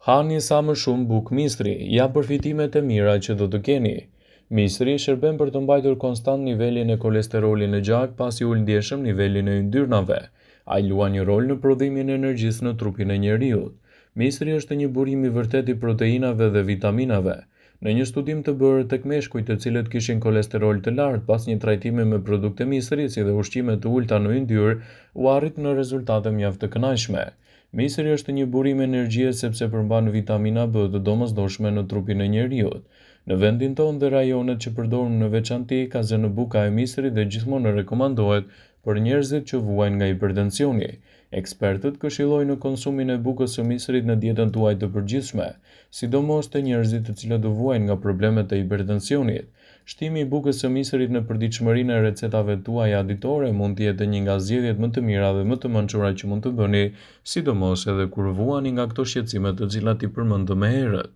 Hani sa më shumë bukë misri, ja përfitimet e mira që do të keni. Misri shërben për të mbajtur konstant nivelin e kolesterolit në gjak pasi ul ndjeshëm nivelin e yndyrnave. Ai luan një rol në prodhimin e energjisë në trupin e njeriut. Misri është një burim i vërtet i proteinave dhe vitaminave. Në një studim të bërë tek meshkujt të cilët kishin kolesterol të lartë pas një trajtimi me produkte misri si dhe ushqime të ulta në yndyrë, u arrit në rezultate mjaft të kënaqshme. Misri është një burim energjie sepse përmban vitamina B të domosdoshme në trupin e njeriut. Në vendin tonë dhe rajonet që përdoren në veçanti ka zënë buka e misrit dhe gjithmonë rekomandohet për njerëzit që vuajnë nga hipertensioni. Ekspertët këshillojnë konsumin e bukës së misrit në dietën tuaj të përgjithshme, sidomos te njerëzit të cilët do vuajnë nga problemet e hipertensionit. Shtimi i bukës së misrit në përditshmërinë e recetave tuaja ditore mund të jetë një nga zgjedhjet më të mira dhe më të mençura që mund të bëni, sidomos edhe kur vuani nga ato shqetësime të cilat i përmendëm më herët.